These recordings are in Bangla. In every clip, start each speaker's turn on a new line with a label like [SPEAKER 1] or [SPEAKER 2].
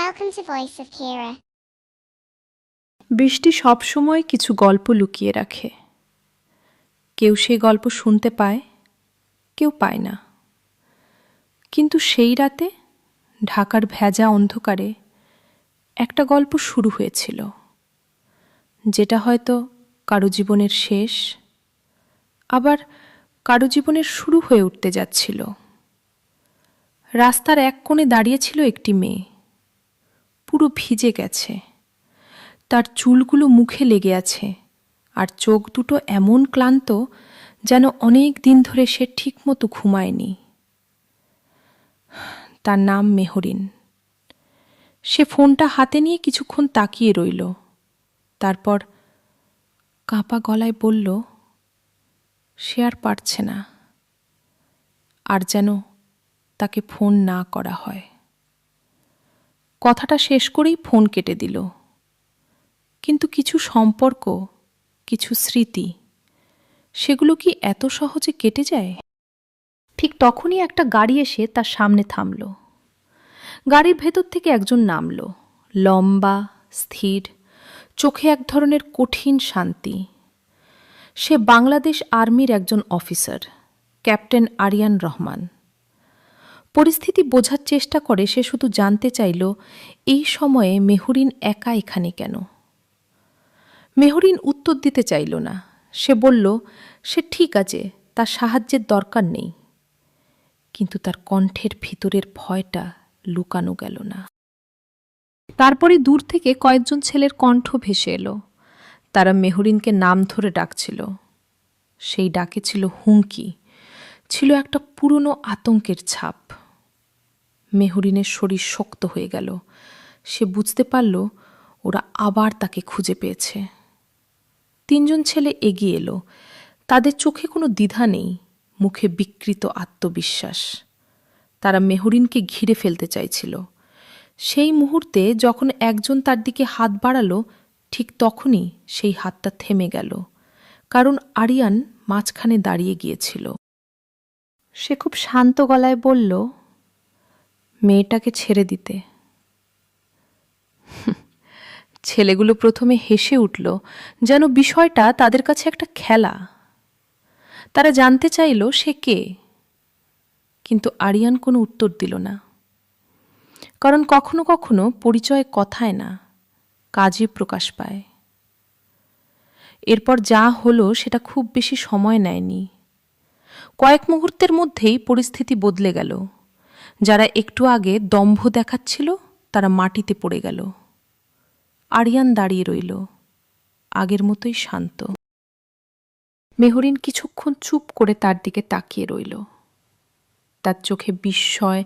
[SPEAKER 1] Welcome to Voice of Kira.
[SPEAKER 2] বৃষ্টি সবসময় কিছু গল্প লুকিয়ে রাখে। কেউ সেই গল্প শুনতে পায়, কেউ পায় না। কিন্তু সেই রাতে ঢাকার ভেজা অন্ধকারে একটা গল্প শুরু হয়েছিল, যেটা হয়তো কারো জীবনের শেষ, আবার কারো জীবনের শুরু হয়ে উঠতে যাচ্ছিল। রাস্তার এক কোণে দাঁড়িয়েছিল একটি মেয়ে, পুরো ভিজে গেছে, তার চুলগুলো মুখে লেগে আছে, আর চোখ দুটো এমন ক্লান্ত যেন অনেক দিন ধরে সে ঠিকমতো ঘুমায়নি। তার নাম মেহরিন। সে ফোনটা হাতে নিয়ে কিছুক্ষণ তাকিয়ে রইল, তারপর কাঁপা গলায় বলল সে আর পারছে না, আর যেন তাকে ফোন না করা হয়। কথাটা শেষ করেই ফোন কেটে দিল। কিন্তু কিছু সম্পর্ক, কিছু স্মৃতি, সেগুলো কি এত সহজে কেটে যায়? ঠিক তখনই একটা গাড়ি এসে তার সামনে থামল। গাড়ির ভেতর থেকে একজন নামল, লম্বা, স্থির, চোখে এক ধরনের কঠিন শান্তি। সে বাংলাদেশ আর্মির একজন অফিসার, ক্যাপ্টেন আরিয়ান রহমান। পরিস্থিতি বোঝার চেষ্টা করে সে শুধু জানতে চাইল এই সময়ে মেহরিন একা এখানে কেন। মেহরিন উত্তর দিতে চাইল না। সে বলল সে ঠিক আছে, তার সাহায্যের দরকার নেই। কিন্তু তার কণ্ঠের ভিতরের ভয়টা লুকানো গেল না। তারপরে দূর থেকে কয়েকজন ছেলের কণ্ঠ ভেসে এলো। তারা মেহরিনকে নাম ধরে ডাকছিল। সেই ডাকে ছিল হুমকি, ছিল একটা পুরনো আতঙ্কের ছাপ। মেহরিনের শরীর শক্ত হয়ে গেল। সে বুঝতে পারল ওরা আবার তাকে খুঁজে পেয়েছে। তিনজন ছেলে এগিয়ে এলো। তাদের চোখে কোনো দ্বিধা নেই, মুখে বিকৃত আত্মবিশ্বাস। তারা মেহরিনকে ঘিরে ফেলতে চাইছিল। সেই মুহূর্তে যখন একজন তার দিকে হাত বাড়ালো, ঠিক তখনই সেই হাতটা থেমে গেল, কারণ আরিয়ান মাঝখানে দাঁড়িয়ে গিয়েছিল। সে খুব শান্ত গলায় বলল মেয়েটাকে ছেড়ে দিতে। ছেলেগুলো প্রথমে হেসে উঠল, যেন বিষয়টা তাদের কাছে একটা খেলা। তারা জানতে চাইল সে কে, কিন্তু আরিয়ান কোনো উত্তর দিল না। কারণ কখনো কখনো পরিচয় কথায় না, কাজে প্রকাশ পায়। এরপর যা হলো সেটা খুব বেশি সময় নেয়নি। কয়েক মুহূর্তের মধ্যেই পরিস্থিতি বদলে গেল। যারা একটু আগে দম্ভ দেখাচ্ছিল তারা মাটিতে পড়ে গেল। আরিয়ান দাঁড়িয়ে রইল, আগের মতোই শান্ত। মেহরিন কিছুক্ষণ চুপ করে তার দিকে তাকিয়ে রইল। তার চোখে বিস্ময়,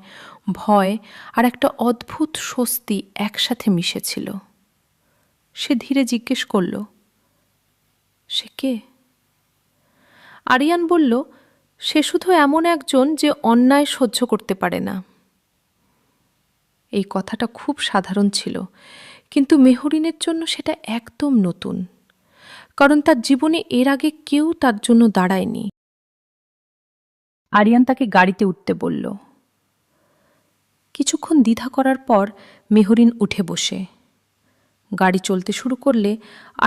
[SPEAKER 2] ভয় আর একটা অদ্ভুত স্বস্তি একসাথে মিশেছিল। সে ধীরে জিজ্ঞেস করল সে কে? আরিয়ান বলল সে শুধু এমন একজন যে অন্যায় সহ্য করতে পারে না। এই কথাটা খুব সাধারণ ছিল, কিন্তু মেহরিনের জন্য সেটা একদম নতুন, কারণ তার জীবনে এর আগে কেউ তার জন্য দাঁড়ায়নি। আরিয়ান তাকে গাড়িতে উঠতে বলল। কিছুক্ষণ দ্বিধা করার পর মেহরিন উঠে বসে। গাড়ি চলতে শুরু করলে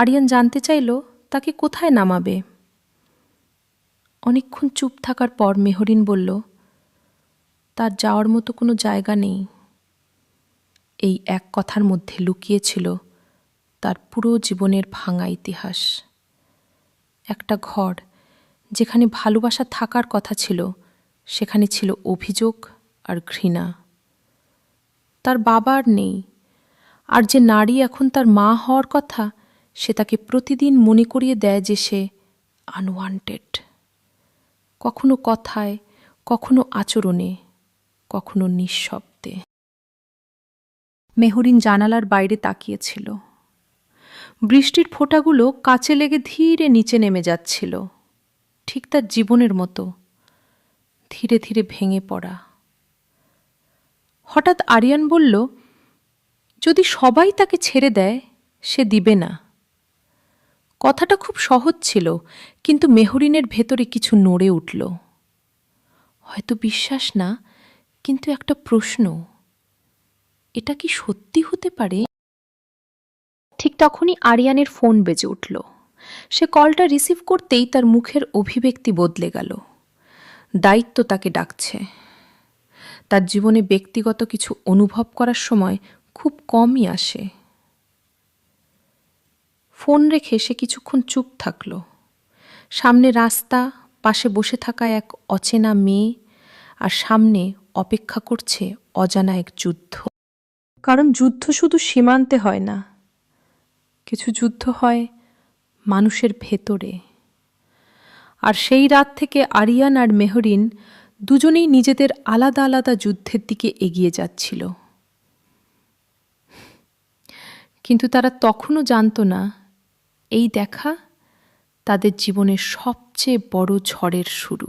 [SPEAKER 2] আরিয়ান জানতে চাইল তাকে কোথায় নামাবে। অনেকক্ষণ চুপ থাকার পর মেহরিন বলল তার যাওয়ার মতো কোনো জায়গা নেই। এই এক কথার মধ্যে লুকিয়েছিল তার পুরো জীবনের ভাঙা ইতিহাস। একটা ঘর যেখানে ভালোবাসা থাকার কথা ছিল, সেখানে ছিল অভিযোগ আর ঘৃণা। তার বাবা আর নেই, আর যে নারী এখন তার মা হওয়ার কথা, সে তাকে প্রতিদিন মনে করিয়ে দেয় যে সে আনওয়ান্টেড। কখনো কথায়, কখনো আচরণে, কখনো নিঃশব্দে। মেহরিন জানালার বাইরে তাকিয়েছিল। বৃষ্টির ফোঁটাগুলো কাচে লেগে ধীরে নিচে নেমে যাচ্ছিল, ঠিক তার জীবনের মতো, ধীরে ধীরে ভেঙে পড়া। হঠাৎ আরিয়ান বলল যদি সবাই তাকে ছেড়ে দেয় সে দিবে না। কথাটা খুব সহজ ছিল, কিন্তু মেহরিনের ভেতরে কিছু নড়ে উঠল। হয়তো বিশ্বাস না, কিন্তু একটা প্রশ্ন, এটা কি সত্যি হতে পারে? ঠিক তখনই আরিয়ানের ফোন বেজে উঠল। সে কলটা রিসিভ করতেই তার মুখের অভিব্যক্তি বদলে গেল। দায়িত্ব তাকে ডাকছে। তার জীবনে ব্যক্তিগত কিছু অনুভব করার সময় খুব কমই আসে। ফোন রেখে সে কিছুক্ষণ চুপ থাকল। সামনে রাস্তা, পাশে বসে থাকা এক অচেনা মেয়ে, আর সামনে অপেক্ষা করছে অজানা এক যুদ্ধ। কারণ যুদ্ধ শুধু সীমান্তে হয় না, কিছু যুদ্ধ হয় মানুষের ভেতরে। আর সেই রাত থেকে আরিয়ান আর মেহরিন দুজনেই নিজেদের আলাদা আলাদা যুদ্ধের দিকে এগিয়ে যাচ্ছিল। কিন্তু তারা তখনও জানতো না এই দেখা তাদের জীবনের সবচেয়ে বড় ঝড়ের শুরু।